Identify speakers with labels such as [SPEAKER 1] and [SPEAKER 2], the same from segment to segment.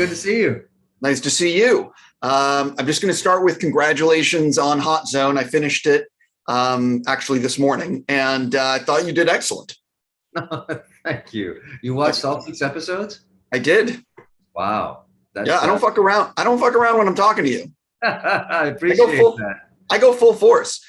[SPEAKER 1] good to see you.
[SPEAKER 2] Nice to see you. I'm just going to start with congratulations on Hot Zone. I finished it actually this morning, and I thought you did excellent.
[SPEAKER 1] Thank you. You watched all 6 episodes?
[SPEAKER 2] I did.
[SPEAKER 1] Wow.
[SPEAKER 2] Yeah, I don't fuck around. I don't fuck around when I'm talking to you.
[SPEAKER 1] I appreciate that.
[SPEAKER 2] I go full force.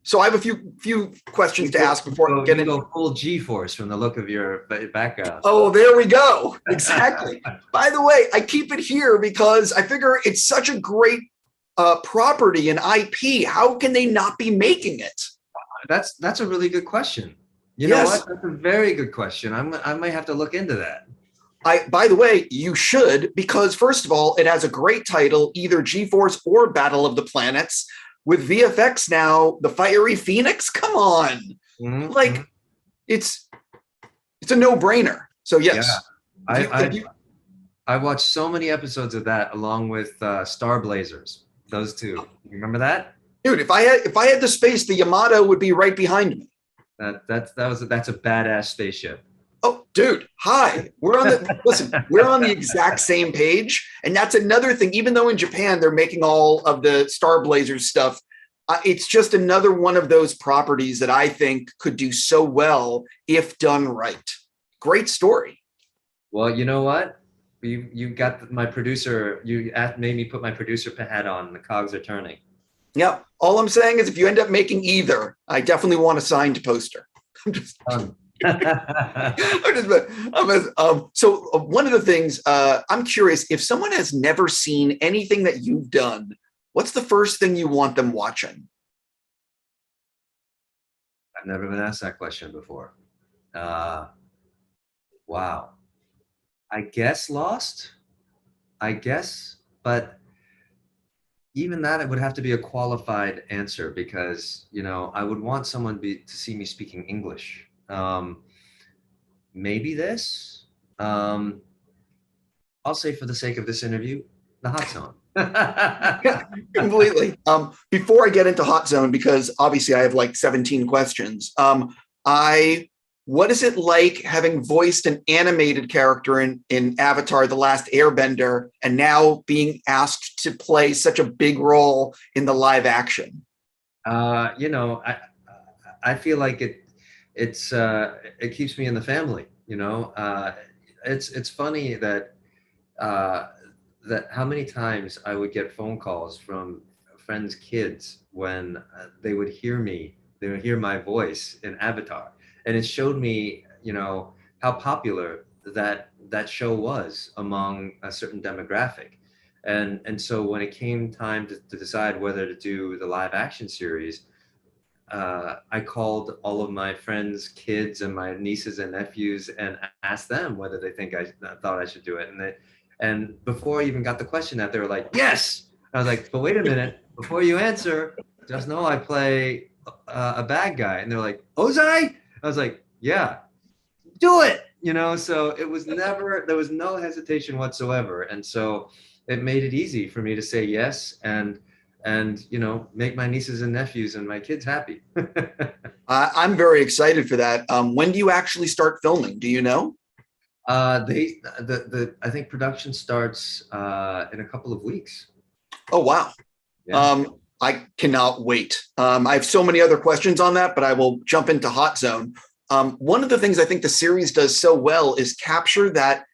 [SPEAKER 2] So I have a few questions to ask before
[SPEAKER 1] getting go full G-force from the look of your background.
[SPEAKER 2] Oh, there we go. Exactly. By the way, I keep it here because I figure it's such a great property and IP. How can they not be making it?
[SPEAKER 1] That's a really good question. You know what? That's a very good question. I might have to look into that.
[SPEAKER 2] By the way, you should, because first of all, it has a great title, either G-Force or Battle of the Planets. With VFX now, the Fiery Phoenix, come on. Mm-hmm. Like, it's a no-brainer. So yes.
[SPEAKER 1] Yeah. I watched so many episodes of that along with Star Blazers. Those two. You remember that?
[SPEAKER 2] Dude, if I had the space, the Yamato would be right behind me.
[SPEAKER 1] That's a badass spaceship.
[SPEAKER 2] Oh, dude, hi. We're on the exact same page. And that's another thing. Even though in Japan they're making all of the Star Blazers stuff, it's just another one of those properties that I think could do so well if done right. Great story.
[SPEAKER 1] Well, you know what? You got my producer. You made me put my producer hat on. The cogs are turning.
[SPEAKER 2] Yeah. All I'm saying is if you end up making either, I definitely want a signed poster. I'm just... So one of the things I'm curious, if someone has never seen anything that you've done, what's the first thing you want them watching?
[SPEAKER 1] I've never been asked that question before. Wow. I guess Lost. But even that, it would have to be a qualified answer because I would want someone to see me speaking English. Maybe this. I'll say for the sake of this interview, the Hot Zone.
[SPEAKER 2] Completely. Before I get into Hot Zone, because obviously I have like 17 questions. What is it like having voiced an animated character in Avatar: The Last Airbender and now being asked to play such a big role in the live action?
[SPEAKER 1] I feel like it keeps me in the family. It's funny that how many times I would get phone calls from friends' kids when they would hear my voice in Avatar, and it showed me how popular that show was among a certain demographic, and so when it came time to decide whether to do the live action series, I called all of my friends' kids and my nieces and nephews and asked them whether they thought I should do it. And before I even got the question out, they were like, yes. I was like, but wait a minute, before you answer, just know I play a bad guy. And they're like, Ozai? I was like, yeah, do it. So there was no hesitation whatsoever. And so it made it easy for me to say yes and make my nieces and nephews and my kids happy.
[SPEAKER 2] I'm very excited for that. When do you actually start filming? Do you know?
[SPEAKER 1] I think production starts in a couple of weeks.
[SPEAKER 2] Oh, wow. Yeah. I cannot wait. I have so many other questions on that, but I will jump into Hot Zone. One of the things I think the series does so well is capture that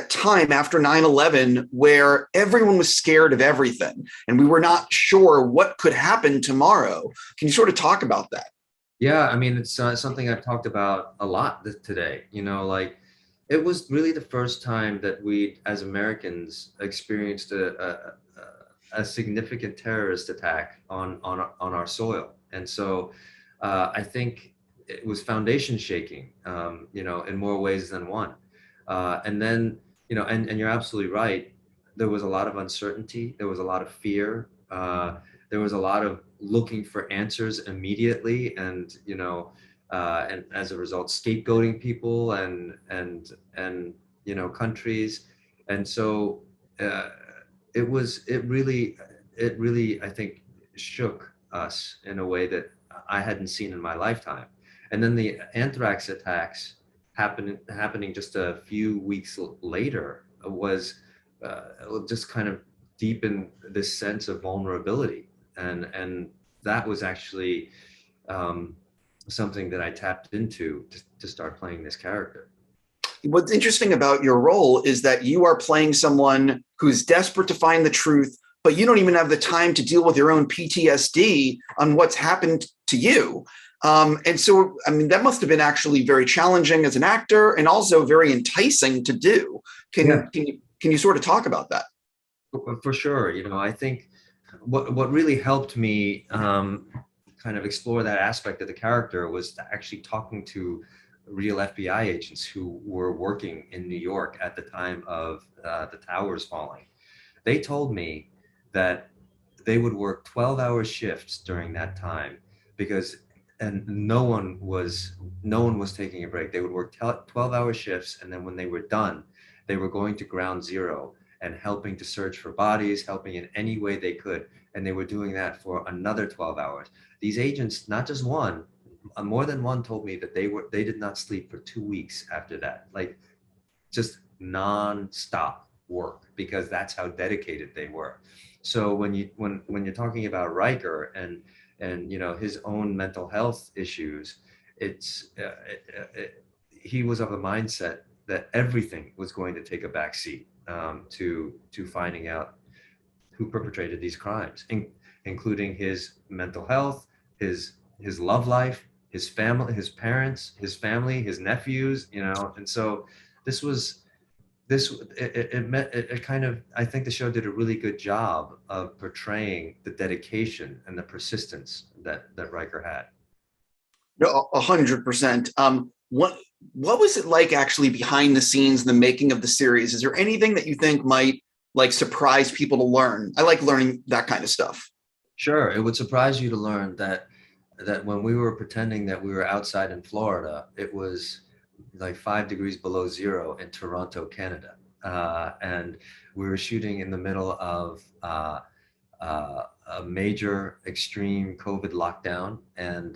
[SPEAKER 2] time after 9/11 where everyone was scared of everything and we were not sure what could happen tomorrow. Can you sort of talk about that?
[SPEAKER 1] Yeah, I mean, it's something I've talked about a lot today. It was really the first time that we, as Americans, experienced a significant terrorist attack on our soil, and so I think it was foundation shaking, in more ways than one. And then, and you're absolutely right. There was a lot of uncertainty. There was a lot of fear. There was a lot of looking for answers immediately, and and as a result, scapegoating people and countries. And so it really I think shook us in a way that I hadn't seen in my lifetime. And then the anthrax attacks happening just a few weeks later, was just kind of deepen this sense of vulnerability, and that was actually something that I tapped into to start playing this character.
[SPEAKER 2] What's interesting about your role is that you are playing someone who's desperate to find the truth, but you don't even have the time to deal with your own PTSD on what's happened to you. And so, I mean, that must have been actually very challenging as an actor and also very enticing to do. Can you sort of talk about that?
[SPEAKER 1] For sure. You know, I think what really helped me kind of explore that aspect of the character was actually talking to real FBI agents who were working in New York at the time of the towers falling. They told me that they would work 12-hour shifts during that time because no one was taking a break. They would work 12-hour shifts, and then when they were done, they were going to ground zero and helping to search for bodies, helping in any way they could. And they were doing that for another 12 hours. These agents, not just one, more than one, told me that they did not sleep for 2 weeks after that, like just non-stop work, because that's how dedicated they were. So when you're talking about Riker and you know, his own mental health issues, he was of the mindset that everything was going to take a backseat to finding out who perpetrated these crimes, including his mental health, his love life, his family, his parents, his family, his nephews, you know. And so it kind of, I think the show did a really good job of portraying the dedication and the persistence that Riker had.
[SPEAKER 2] No, 100%. What was it like actually behind the scenes, the making of the series? Is there anything that you think might like surprise people to learn? I like learning that kind of stuff.
[SPEAKER 1] Sure, it would surprise you to learn that when we were pretending that we were outside in Florida, it was like 5 degrees below zero in Toronto, Canada, and we were shooting in the middle of a major extreme COVID lockdown, and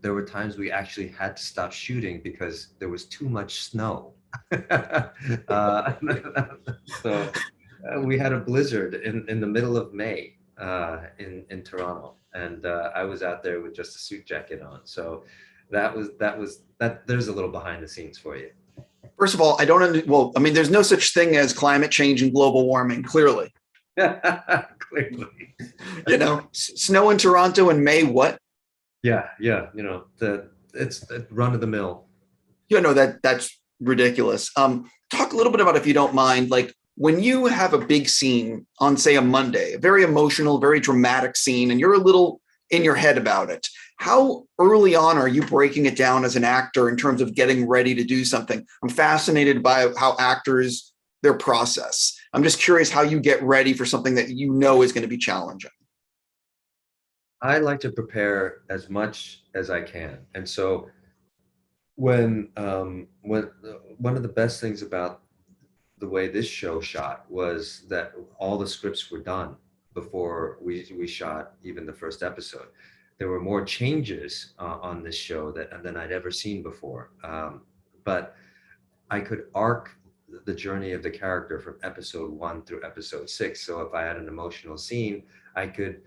[SPEAKER 1] there were times we actually had to stop shooting because there was too much snow. So we had a blizzard in the middle of May in Toronto, and I was out there with just a suit jacket on. So that. There's a little behind the scenes for you.
[SPEAKER 2] First of all, well, I mean, there's no such thing as climate change and global warming, clearly.
[SPEAKER 1] Clearly.
[SPEAKER 2] You know, snow in Toronto in May, what?
[SPEAKER 1] Yeah, you know, it's run of the mill.
[SPEAKER 2] You know, that's ridiculous. Talk a little bit about, if you don't mind, like when you have a big scene on, say, a Monday, a very emotional, very dramatic scene, and you're a little in your head about it, how early on are you breaking it down as an actor in terms of getting ready to do something? I'm fascinated by how actors, their process. I'm just curious how you get ready for something that you know is going to be challenging.
[SPEAKER 1] I like to prepare as much as I can. And so when one of the best things about the way this show shot was that all the scripts were done before we shot even the first episode. There were more changes on this show than I'd ever seen before. But I could arc the journey of the character from episode 1 through episode 6. So if I had an emotional scene, I could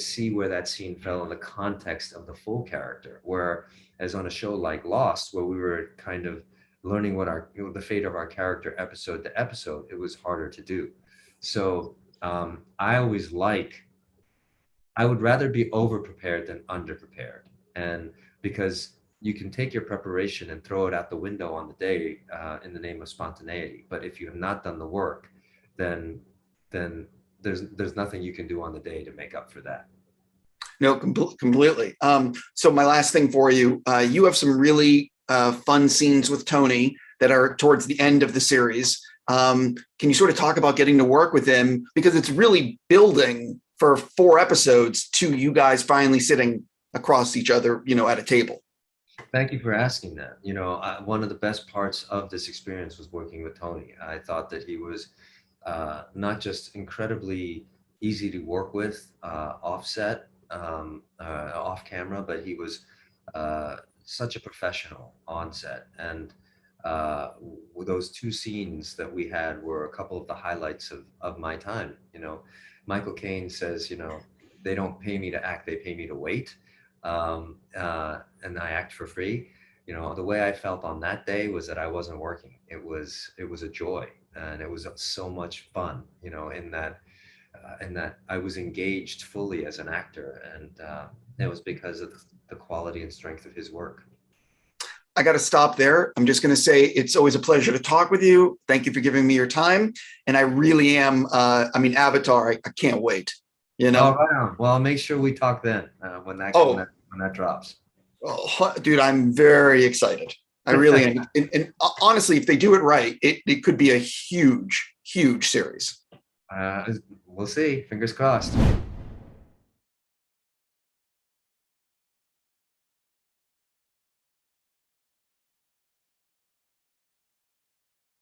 [SPEAKER 1] see where that scene fell in the context of the full character. Whereas on a show like Lost, where we were kind of learning what the fate of our character episode to episode, it was harder to do. So I would rather be over prepared than under prepared, and because you can take your preparation and throw it out the window on the day in the name of spontaneity. But if you have not done the work, then there's nothing you can do on the day to make up for that.
[SPEAKER 2] No, completely. So my last thing for you, you have some really fun scenes with Tony that are towards the end of the series. Can you sort of talk about getting to work with him? Because it's really building for 4 episodes to you guys finally sitting across each other, you know, at a table.
[SPEAKER 1] Thank you for asking that. You know, one of the best parts of this experience was working with Tony. I thought that he was not just incredibly easy to work with offset, off camera, but he was such a professional on set. And those two scenes that we had were a couple of the highlights of my time. You know, Michael Caine says, you know, they don't pay me to act, they pay me to wait. And I act for free. You know, the way I felt on that day was that I wasn't working. It was a joy, and it was so much fun, you know, in that I was engaged fully as an actor, and it was because of the quality and strength of his work.
[SPEAKER 2] I got to stop there. I'm just going to say it's always a pleasure to talk with you. Thank you for giving me your time. And I really am, Avatar, I can't wait, you know?
[SPEAKER 1] Oh, right on. Well, I'll make sure we talk then when that drops.
[SPEAKER 2] Oh, dude, I'm very excited. I really am. And honestly, if they do it right, it could be a huge, huge series.
[SPEAKER 1] We'll see. Fingers crossed.